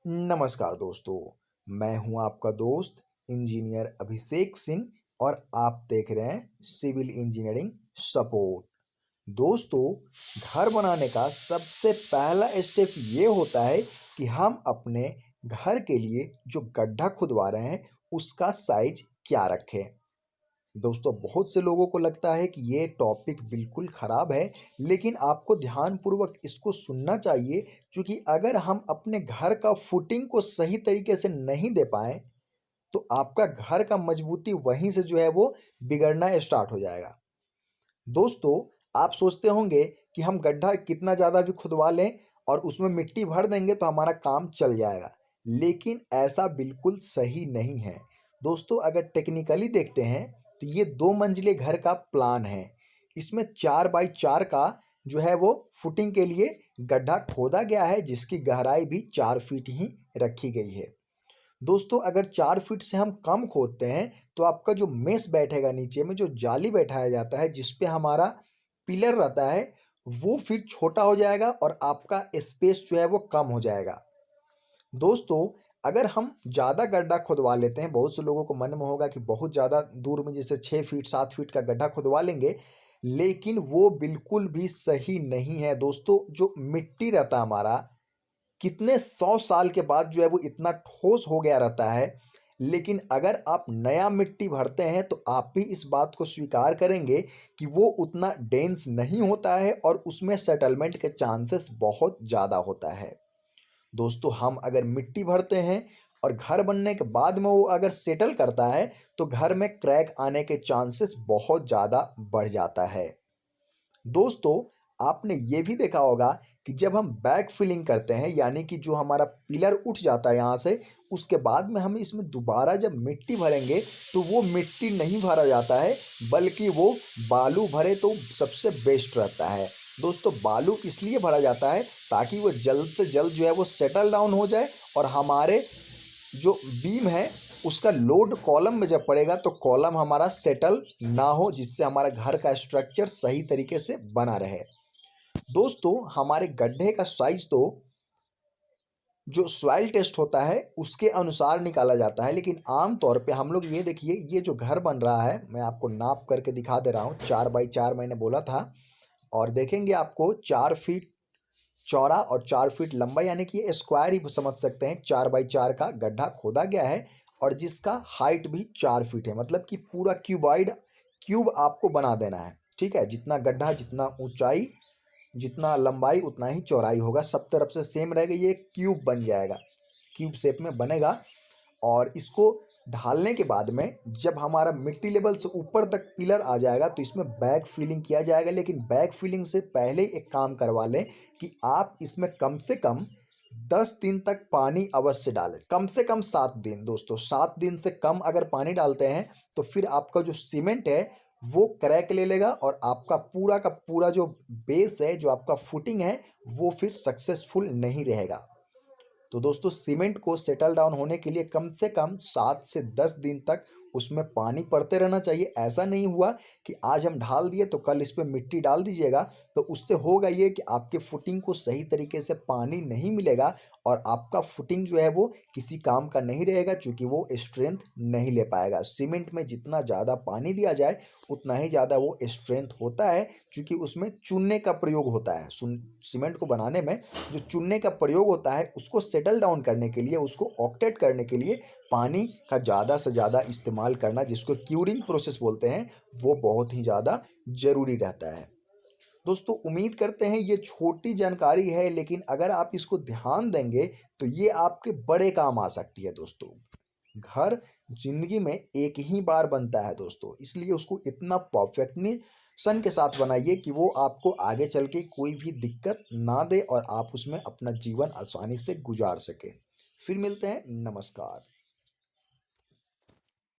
नमस्कार दोस्तों, मैं हूं आपका दोस्त इंजीनियर अभिषेक सिंह और आप देख रहे हैं सिविल इंजीनियरिंग सपोर्ट। दोस्तों, घर बनाने का सबसे पहला स्टेप ये होता है कि हम अपने घर के लिए जो गड्ढा खुदवा रहे हैं उसका साइज क्या रखें। दोस्तों, बहुत से लोगों को लगता है कि ये टॉपिक बिल्कुल ख़राब है, लेकिन आपको ध्यानपूर्वक इसको सुनना चाहिए, क्योंकि अगर हम अपने घर का फुटिंग को सही तरीके से नहीं दे पाएँ, तो आपका घर का मजबूती वहीं से जो है वो बिगड़ना स्टार्ट हो जाएगा। दोस्तों, आप सोचते होंगे कि हम गड्ढा कितना ज़्यादा भी खुदवा लें और उसमें मिट्टी भर देंगे तो हमारा काम चल जाएगा, लेकिन ऐसा बिल्कुल सही नहीं है। दोस्तों, अगर टेक्निकली देखते हैं तो ये 2 मंजिले घर का प्लान है। इसमें 4 बाई 4 का जो है वो फुटिंग के लिए गड्ढा खोदा गया है, जिसकी गहराई भी 4 फीट ही रखी गई है। दोस्तों, अगर 4 फीट से हम कम खोदते हैं तो आपका जो मेस बैठेगा नीचे में, जो जाली बैठाया जाता है जिस पे हमारा पिलर रहता है, वो फिर छोटा हो जाएगा और आपका स्पेस जो है वो कम हो जाएगा। दोस्तों, अगर हम ज़्यादा गड्ढा खुदवा लेते हैं, बहुत से लोगों को मन में होगा कि बहुत ज़्यादा दूर में जैसे 6 फीट 7 फीट का गड्ढा खुदवा लेंगे, लेकिन वो बिल्कुल भी सही नहीं है। दोस्तों, जो मिट्टी रहता है हमारा, कितने 100 साल के बाद जो है वो इतना ठोस हो गया रहता है, लेकिन अगर आप नया मिट्टी भरते हैं तो आप भी इस बात को स्वीकार करेंगे कि वो उतना डेंस नहीं होता है और उसमें सेटलमेंट के चांसेस बहुत ज़्यादा होता है। दोस्तों, हम अगर मिट्टी भरते हैं और घर बनने के बाद में वो अगर सेटल करता है तो घर में क्रैक आने के चांसेस बहुत ज़्यादा बढ़ जाता है। दोस्तों, आपने ये भी देखा होगा कि जब हम बैक फिलिंग करते हैं, यानी कि जो हमारा पिलर उठ जाता है यहाँ से, उसके बाद में हम इसमें दोबारा जब मिट्टी भरेंगे तो वो मिट्टी नहीं भरा जाता है, बल्कि वो बालू भरे तो सबसे बेस्ट रहता है। दोस्तों, बालू इसलिए भरा जाता है ताकि वो जल्द से जल्द जो है वो सेटल डाउन हो जाए और हमारे जो बीम है उसका लोड कॉलम में जब पड़ेगा तो कॉलम हमारा सेटल ना हो, जिससे हमारा घर का स्ट्रक्चर सही तरीके से बना रहे। दोस्तों, हमारे गड्ढे का साइज तो जो सॉइल टेस्ट होता है उसके अनुसार निकाला जाता है, लेकिन आम तौर पे हम लोग ये देखिए, ये जो घर बन रहा है मैं आपको नाप करके दिखा दे रहा हूँ। 4 बाई 4 मैंने बोला था, और देखेंगे आपको 4 फीट चौड़ा और 4 फीट लंबा, यानी कि ये स्क्वायर ही समझ सकते हैं। 4 बाई 4 का गड्ढा खोदा गया है और जिसका हाइट भी 4 फीट है, मतलब कि पूरा क्यूब आपको बना देना है। ठीक है, जितना गड्ढा, जितना ऊंचाई, जितना लंबाई उतना ही चौड़ाई होगा, सब तरफ से सेम रहेगा, ये क्यूब बन जाएगा, क्यूब शेप में बनेगा। और इसको ढालने के बाद में जब हमारा मिट्टी लेवल से ऊपर तक पिलर आ जाएगा तो इसमें बैक फिलिंग किया जाएगा। लेकिन बैक फिलिंग से पहले एक काम करवा लें कि आप इसमें कम से कम 10 दिन तक पानी अवश्य डालें, कम से कम 7 दिन। दोस्तों, 7 दिन से कम अगर पानी डालते हैं तो फिर आपका जो सीमेंट है वो क्रैक ले लेगा और आपका पूरा का पूरा जो बेस है, जो आपका फुटिंग है, वो फिर सक्सेसफुल नहीं रहेगा। तो दोस्तों, सीमेंट को सेटल डाउन होने के लिए कम से कम 7 से 10 दिन तक उसमें पानी पड़ते रहना चाहिए। ऐसा नहीं हुआ कि आज हम ढाल दिए तो कल इस पे मिट्टी डाल दीजिएगा, तो उससे होगा ये कि आपके फुटिंग को सही तरीके से पानी नहीं मिलेगा और आपका फुटिंग जो है वो किसी काम का नहीं रहेगा, क्योंकि वो स्ट्रेंथ नहीं ले पाएगा। सीमेंट में जितना ज़्यादा पानी दिया जाए उतना ही ज़्यादा वो स्ट्रेंथ होता है, क्योंकि उसमें चूने का प्रयोग होता है। सीमेंट को बनाने में जो चूने का प्रयोग होता है उसको सेटल डाउन करने के लिए, उसको ऑक्टेट करने के लिए पानी का ज़्यादा से ज़्यादा इस्तेमाल करना, जिसको क्यूरिंग प्रोसेस बोलते हैं, वो बहुत ही ज़्यादा ज़रूरी रहता है। दोस्तों, उम्मीद करते हैं ये छोटी जानकारी है, लेकिन अगर आप इसको ध्यान देंगे तो ये आपके बड़े काम आ सकती है। दोस्तों, घर जिंदगी में एक ही बार बनता है दोस्तों, इसलिए उसको इतना परफेक्शनिज्म के साथ बनाइए कि वो आपको आगे चल के कोई भी दिक्कत ना दे और आप उसमें अपना जीवन आसानी से गुजार सके। फिर मिलते हैं। नमस्कार।